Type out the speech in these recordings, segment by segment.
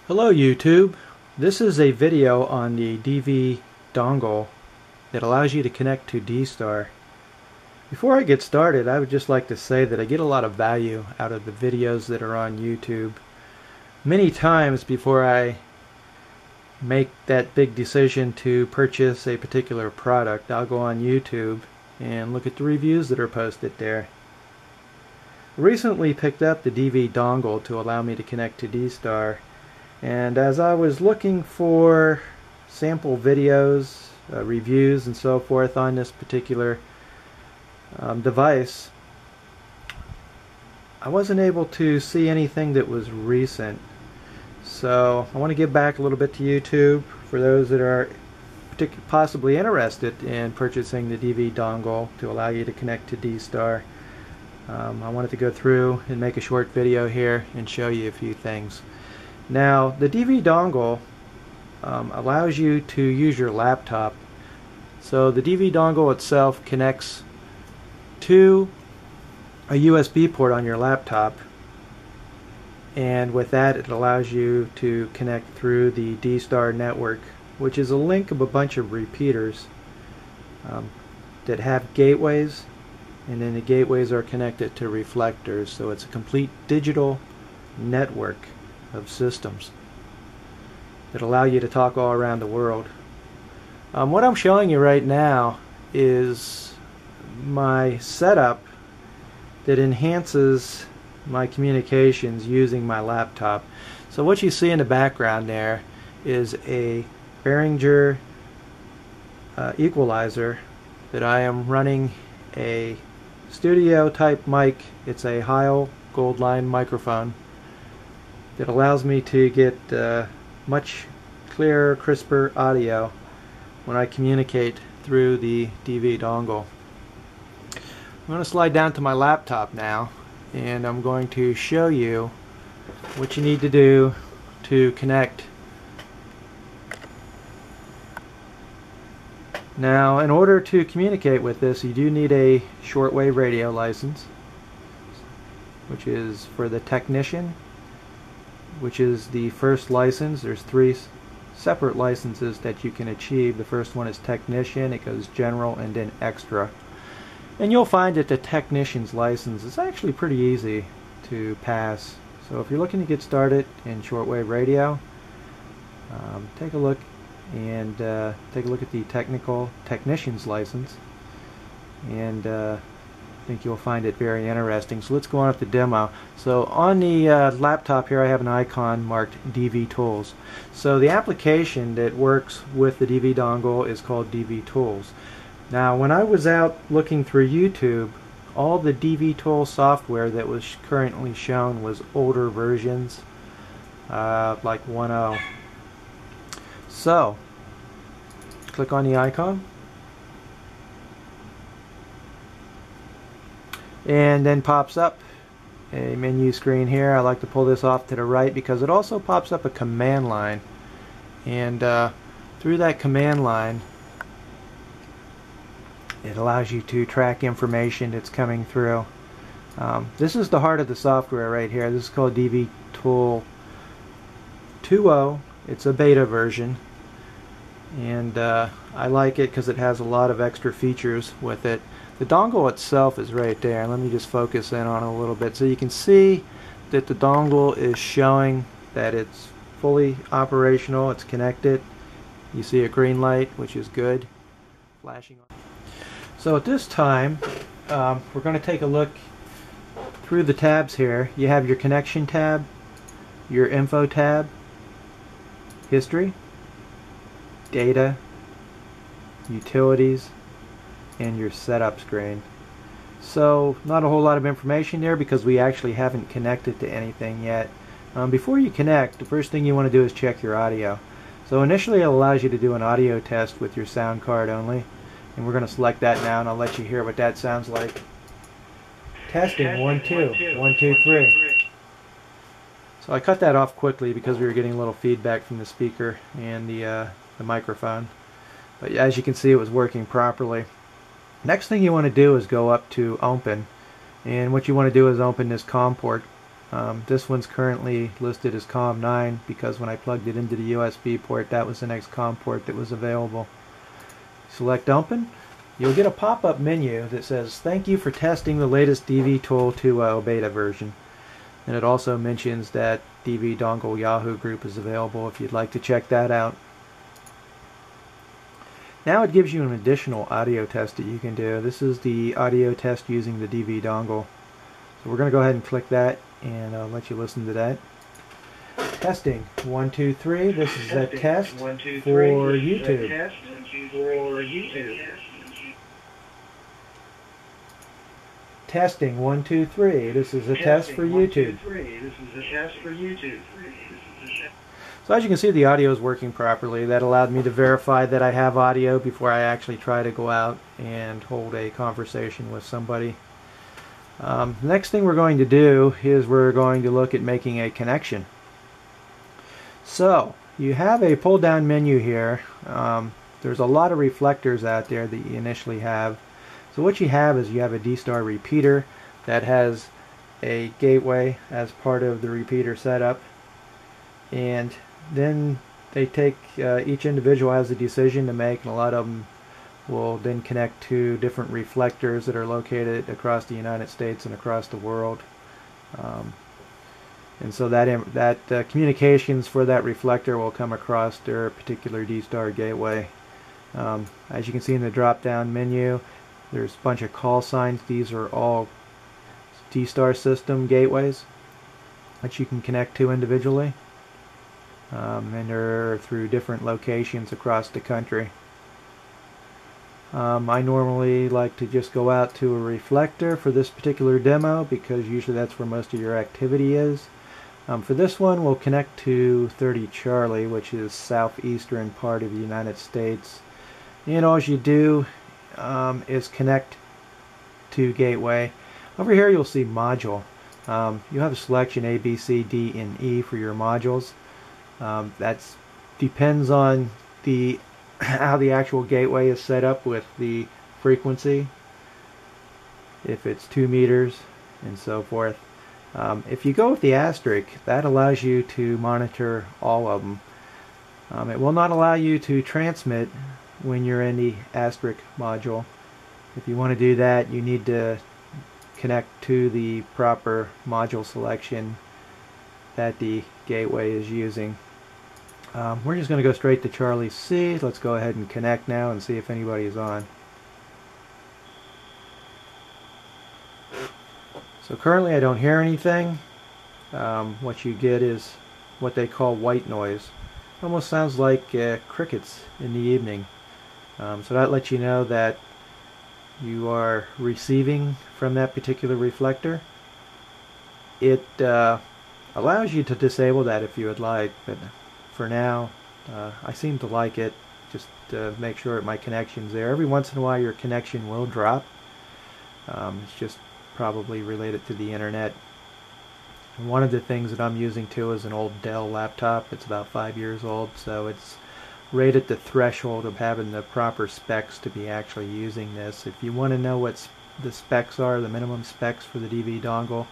Hello YouTube. This is a video on the DVDongle that allows you to connect to DSTAR. Before I get started, I would just like to say that I get a lot of value out of the videos that are on YouTube. Many times before I make that big decision to purchase a particular product, I'll go on YouTube and look at the reviews that are posted there. I recently picked up the DVDongle to allow me to connect to DSTAR. And as I was looking for sample videos, reviews and so forth on this particular device, I wasn't able to see anything that was recent. So I want to give back a little bit to YouTube for those that are possibly interested in purchasing the DVDongle to allow you to connect to DSTAR. I wanted to go through and make a short video here and show you a few things. Now, the DVDongle allows you to use your laptop. So the DVDongle itself connects to a USB port on your laptop, and with that it allows you to connect through the DSTAR network, which is a link of a bunch of repeaters that have gateways, and then the gateways are connected to reflectors, so it's a complete digital network of systems that allow you to talk all around the world. What I'm showing you right now is my setup that enhances my communications using my laptop. So what you see in the background there is a Behringer equalizer that I am running a studio type mic. It's a Heil gold line microphone that allows me to get much clearer, crisper audio when I communicate through the DVDongle. I'm going to slide down to my laptop now, and I'm going to show you what you need to do to connect. Now, in order to communicate with this, you do need a shortwave radio license, which is for the technician, which is the first license. There's 3 separate licenses that you can achieve. The first one is technician, it goes general, and then extra. And you'll find that the technician's license is actually pretty easy to pass. So if you're looking to get started in shortwave radio, take a look and take a look at the technician's license, and I think you'll find it very interesting. So let's go on with the demo. So on the laptop here I have an icon marked DVTools. So the application that works with the DVDongle is called DVTools. Now when I was out looking through YouTube, all the DVTool software that was currently shown was older versions, like 1.0. So click on the icon, and then pops up a menu screen here. I like to pull this off to the right because it also pops up a command line, and through that command line it allows you to track information that's coming through. This is the heart of the software right here. This is called DVTool 2.0. It's a beta version, and I like it because it has a lot of extra features with it. The dongle itself is right there. Let me just focus in on it a little bit so you can see that the dongle is showing that it's fully operational, it's connected. You see a green light, which is good, flashing on. So at this time we're going to take a look through the tabs here. You have your connection tab, your info tab, history, data, utilities, and your setup screen. So not a whole lot of information there because we actually haven't connected to anything yet. Before you connect, the first thing you want to do is check your audio. So initially it allows you to do an audio test with your sound card only, and we're going to select that now, and I'll let you hear what that sounds like. Testing 1 2 1 2 3. So I cut that off quickly because we were getting a little feedback from the speaker and the microphone, but as you can see it was working properly. Next thing you want to do is go up to open, and what you want to do is open this COM port This one's currently listed as COM 9 because when I plugged it into the USB port, that was the next COM port that was available. Select Open. You'll get a pop-up menu that says, "Thank you for testing the latest DVTool 2.0 beta version." And it also mentions that DVDongle Yahoo group is available if you'd like to check that out. Now it gives you an additional audio test that you can do. This is the audio test using the DVDongle. So we're going to go ahead and click that, and I'll let you listen to that. Testing 1 2 3. This is a test for YouTube. Testing 1 2 3. This is a test for YouTube. So as you can see, the audio is working properly. That allowed me to verify that I have audio before I actually try to go out and hold a conversation with somebody. Next thing we're going to do is we're going to look at making a connection. So you have a pull down menu here. There's a lot of reflectors out there that you initially have. So what you have is you have a DSTAR repeater that has a gateway as part of the repeater setup, and then they take each individual has a decision to make, and a lot of them will then connect to different reflectors that are located across the United States and across the world. And so that communications for that reflector will come across their particular DSTAR gateway. As you can see in the drop-down menu, there's a bunch of call signs. These are all DSTAR system gateways that you can connect to individually, and they're through different locations across the country. I normally like to just go out to a reflector for this particular demo because usually that's where most of your activity is. For this one, we'll connect to 30 Charlie, which is southeastern part of the United States. And all you do is connect to gateway. Over here you'll see module. You have a selection A, B, C, D, and E for your modules. That depends on how the actual gateway is set up with the frequency, if it's 2 meters and so forth. If you go with the asterisk, that allows you to monitor all of them. It will not allow you to transmit when you're in the asterisk module. If you want to do that, you need to connect to the proper module selection that the gateway is using. We're just going to go straight to Charlie C. Let's go ahead and connect now and see if anybody is on. So currently I don't hear anything. What you get is what they call white noise. It almost sounds like crickets in the evening. So that lets you know that you are receiving from that particular reflector. It allows you to disable that if you would like, but for now I seem to like it, just to make sure that my connection's there. Every once in a while your connection will drop. It's just probably related to the internet. And one of the things that I'm using too is an old Dell laptop. It's about 5 years old, so it's right at the threshold of having the proper specs to be actually using this. If you want to know what the specs are, the minimum specs for the DVDongle,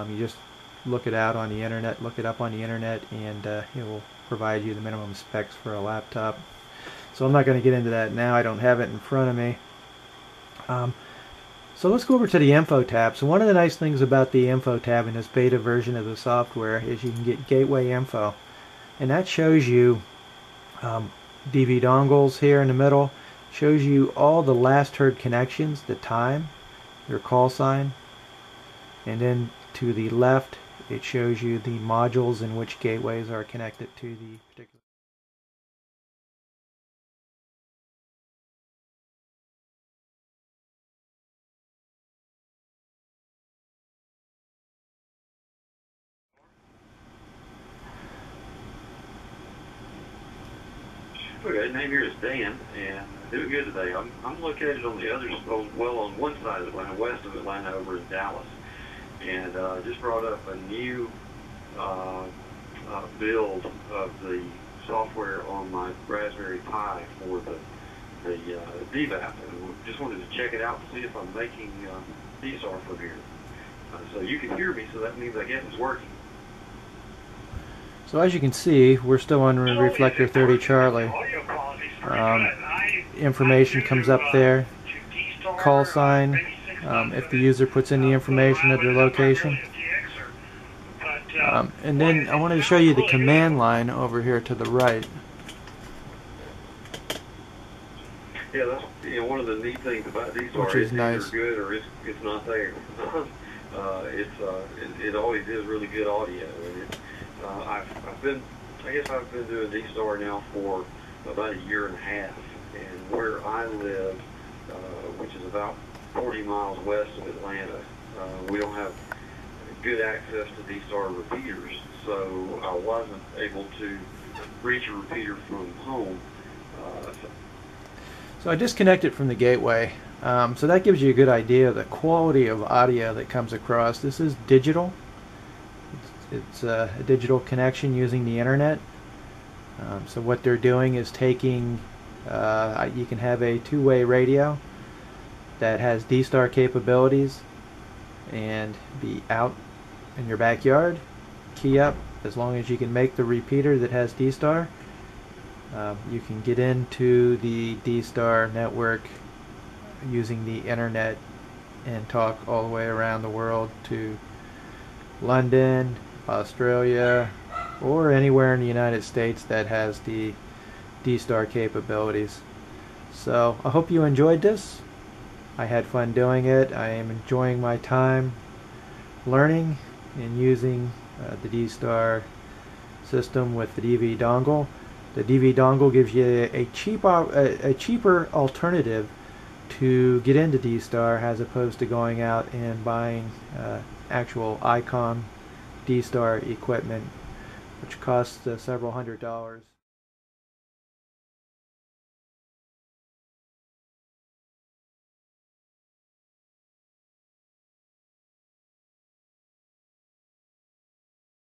you just look it out on the internet, look it up on the internet, and it will provide you the minimum specs for a laptop. So I'm not going to get into that now. I don't have it in front of me. So let's go over to the info tab. So one of the nice things about the info tab in this beta version of the software is you can get gateway info, and that shows you DVDongles here in the middle, shows you all the last heard connections, the time, your call sign, and then to the left it shows you the modules in which gateways are connected to the particular. Okay, name here is Dan, and doing good today. I'm located on the other, on one side of Atlanta, west of Atlanta, over in Dallas, and just brought up a new build of the software on my Raspberry Pi for the DVAP, and just wanted to check it out to see if I'm making DSTAR from here. So you can hear me, so that means I guess it's working. So as you can see, we're still on reflector 30 Charlie. Information comes up there, call sign, if the user puts in the information of their location. And then I wanted to show you the command line over here to the right. Yeah, that's one of the neat things about DSTAR. Which is nice. It's either good or it's not there. It always is really good audio. And I guess I've been doing DSTAR now for about a year and a half, and where I live, which is about 40 miles west of Atlanta, we don't have good access to DSTAR repeaters, so I wasn't able to reach a repeater from home. So I disconnected from the gateway, so that gives you a good idea of the quality of audio that comes across. This is digital. It's a digital connection using the internet. So what they're doing is taking, you can have a two-way radio that has DSTAR capabilities and be out in your backyard, key up, as long as you can make the repeater that has DSTAR. You can get into the DSTAR network using the internet and talk all the way around the world to London, Australia, or anywhere in the United States that has the DSTAR capabilities. So I hope you enjoyed this. I had fun doing it. I am enjoying my time learning and using the DSTAR system with the DVDongle. The DVDongle gives you a cheaper alternative to get into DSTAR as opposed to going out and buying actual ICOM DSTAR equipment, which costs several $100s.